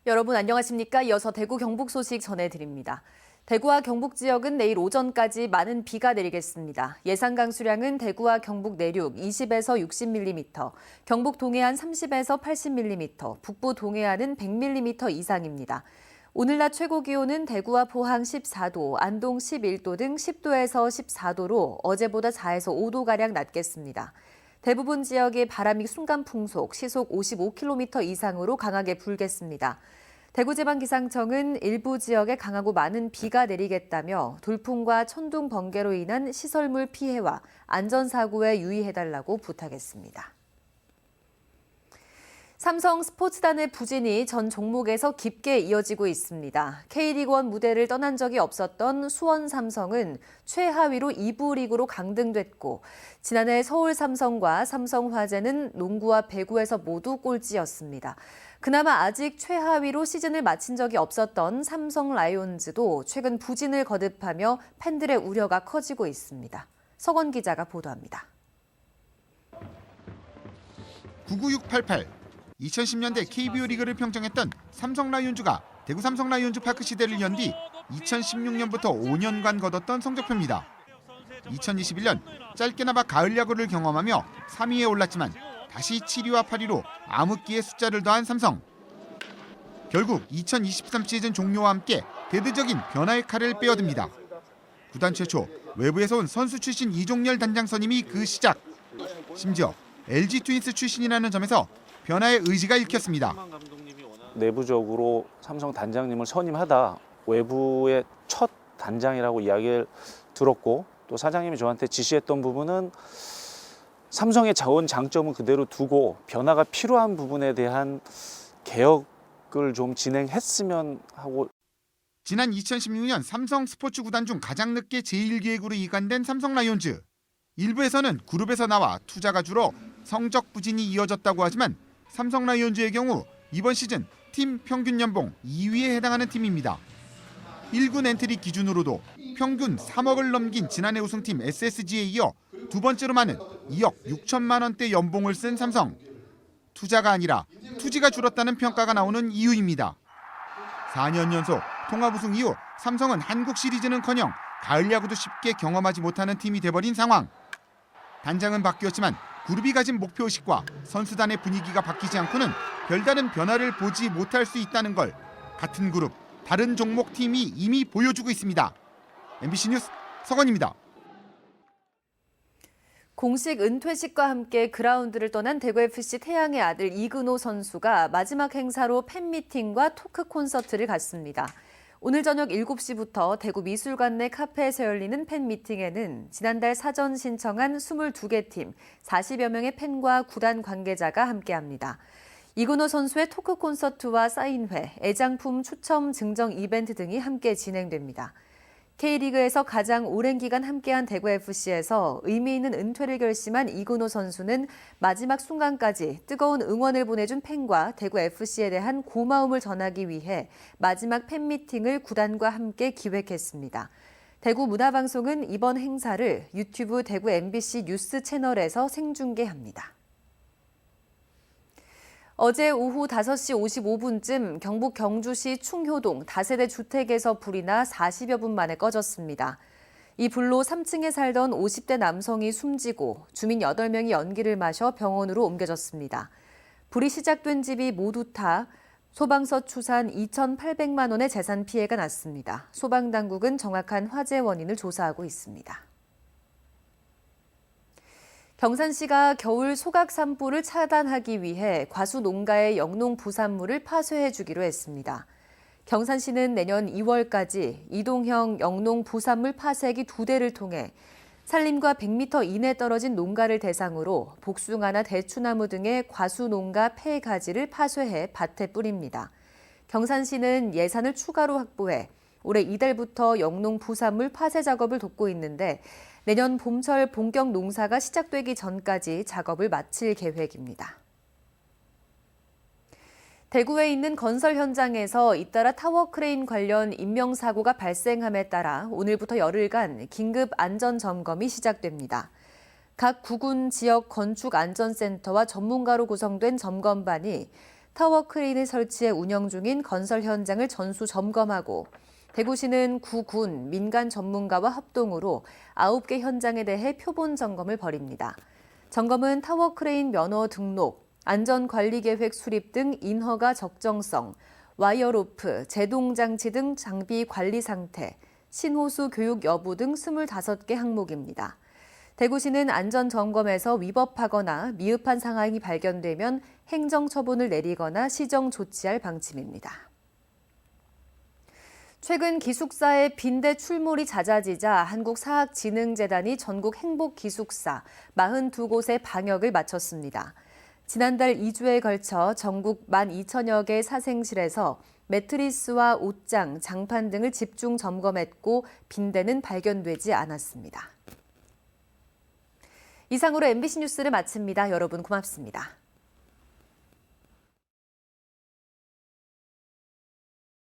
여러분 안녕하십니까? 이어서 대구 경북 소식 전해드립니다. 대구와 경북 지역은 내일 오전까지 많은 비가 내리겠습니다. 예상 강수량은 대구와 경북 내륙 20에서 60mm, 경북 동해안 30에서 80mm, 북부 동해안은 100mm 이상입니다. 오늘 낮 최고 기온은 대구와 포항 14도, 안동 11도 등 10도에서 14도로 어제보다 4에서 5도가량 낮겠습니다. 대부분 지역의 바람이 순간풍속, 시속 55km 이상으로 강하게 불겠습니다. 대구지방기상청은 일부 지역에 강하고 많은 비가 내리겠다며 돌풍과 천둥, 번개로 인한 시설물 피해와 안전사고에 유의해달라고 부탁했습니다. 삼성 스포츠단의 부진이 전 종목에서 깊게 이어지고 있습니다. K리그1 무대를 떠난 적이 없었던 수원 삼성은 최하위로 2부 리그로 강등됐고 지난해 서울 삼성과 삼성화재는 농구와 배구에서 모두 꼴찌였습니다. 그나마 아직 최하위로 시즌을 마친 적이 없었던 삼성 라이온즈도 최근 부진을 거듭하며 팬들의 우려가 커지고 있습니다. 석원 기자가 보도합니다. 99688 2010년대 KBO 리그를 평정했던 삼성 라이온즈가 대구 삼성 라이온즈 파크 시대를 연 뒤 2016년부터 5년간 거뒀던 성적표입니다. 2021년 짧게나마 가을 야구를 경험하며 3위에 올랐지만 다시 7위와 8위로 암흑기의 숫자를 더한 삼성. 결국 2023 시즌 종료와 함께 대대적인 변화의 칼을 빼어듭니다. 구단 최초 외부에서 온 선수 출신 이종열 단장 선임이 그 시작. 심지어 LG 트윈스 출신이라는 점에서 변화의 의지가 읽혔습니다. 내부적으로 삼성 단장님을 선임하다 외부의 첫 단장이라고 이야기를 들었고 또 사장님이 저한테 지시했던 부분은 삼성의 자원 장점은 그대로 두고 변화가 필요한 부분에 대한 개혁을 좀 진행했으면 하고. 지난 2016년 삼성 스포츠 구단 중 가장 늦게 제1기획으로 이관된 삼성 라이온즈. 일부에서는 그룹에서 나와 투자가 줄어 성적 부진이 이어졌다고 하지만 삼성 라이온즈의 경우 이번 시즌 팀 평균 연봉 2위에 해당하는 팀입니다. 1군 엔트리 기준으로도 평균 3억을 넘긴 지난해 우승팀 SSG에 이어 두 번째로 많은 2억 6천만 원대 연봉을 쓴 삼성. 투자가 아니라 투지가 줄었다는 평가가 나오는 이유입니다. 4년 연속 통합 우승 이후 삼성은 한국 시리즈는커녕 가을 야구도 쉽게 경험하지 못하는 팀이 돼버린 상황. 단장은 바뀌었지만 그룹이 가진 목표의식과 선수단의 분위기가 바뀌지 않고는 별다른 변화를 보지 못할 수 있다는 걸 같은 그룹, 다른 종목 팀이 이미 보여주고 있습니다. MBC 뉴스 석원입니다. 공식 은퇴식과 함께 그라운드를 떠난 대구FC 태양의 아들 이근호 선수가 마지막 행사로 팬미팅과 토크 콘서트를 갖습니다. 오늘 저녁 7시부터 대구 미술관 내 카페에서 열리는 팬미팅에는 지난달 사전 신청한 22개 팀, 40여 명의 팬과 구단 관계자가 함께합니다. 이근호 선수의 토크 콘서트와 사인회, 애장품 추첨 증정 이벤트 등이 함께 진행됩니다. K리그에서 가장 오랜 기간 함께한 대구FC에서 의미 있는 은퇴를 결심한 이근호 선수는 마지막 순간까지 뜨거운 응원을 보내준 팬과 대구FC에 대한 고마움을 전하기 위해 마지막 팬미팅을 구단과 함께 기획했습니다. 대구문화방송은 이번 행사를 유튜브 대구 MBC 뉴스 채널에서 생중계합니다. 어제 오후 5시 55분쯤 경북 경주시 충효동 다세대 주택에서 불이 나 40여 분 만에 꺼졌습니다. 이 불로 3층에 살던 50대 남성이 숨지고 주민 8명이 연기를 마셔 병원으로 옮겨졌습니다. 불이 시작된 집이 모두 타 소방서 추산 2,800만 원의 재산 피해가 났습니다. 소방당국은 정확한 화재 원인을 조사하고 있습니다. 경산시가 겨울 소각 산불을 차단하기 위해 과수 농가의 영농 부산물을 파쇄해 주기로 했습니다. 경산시는 내년 2월까지 이동형 영농 부산물 파쇄기 2대를 통해 산림과 100m 이내 떨어진 농가를 대상으로 복숭아나 대추나무 등의 과수 농가 폐 가지를 파쇄해 밭에 뿌립니다. 경산시는 예산을 추가로 확보해 올해 이달부터 영농 부산물 파쇄 작업을 돕고 있는데 내년 봄철 본격 농사가 시작되기 전까지 작업을 마칠 계획입니다. 대구에 있는 건설 현장에서 잇따라 타워 크레인 관련 인명사고가 발생함에 따라 오늘부터 열흘간 긴급 안전 점검이 시작됩니다. 각 구군 지역 건축안전센터와 전문가로 구성된 점검반이 타워 크레인을 설치해 운영 중인 건설 현장을 전수 점검하고 대구시는 구군 민간 전문가와 합동으로 9개 현장에 대해 표본 점검을 벌입니다. 점검은 타워 크레인 면허 등록, 안전관리계획 수립 등 인허가 적정성, 와이어로프, 제동장치 등 장비 관리 상태, 신호수 교육 여부 등 25개 항목입니다. 대구시는 안전점검에서 위법하거나 미흡한 상황이 발견되면 행정처분을 내리거나 시정 조치할 방침입니다. 최근 기숙사의 빈대 출몰이 잦아지자 한국사학진흥재단이 전국 행복기숙사 42곳의 방역을 마쳤습니다. 지난달 2주에 걸쳐 전국 12,000여 개 사생실에서 매트리스와 옷장, 장판 등을 집중 점검했고 빈대는 발견되지 않았습니다. 이상으로 MBC 뉴스를 마칩니다. 여러분 고맙습니다.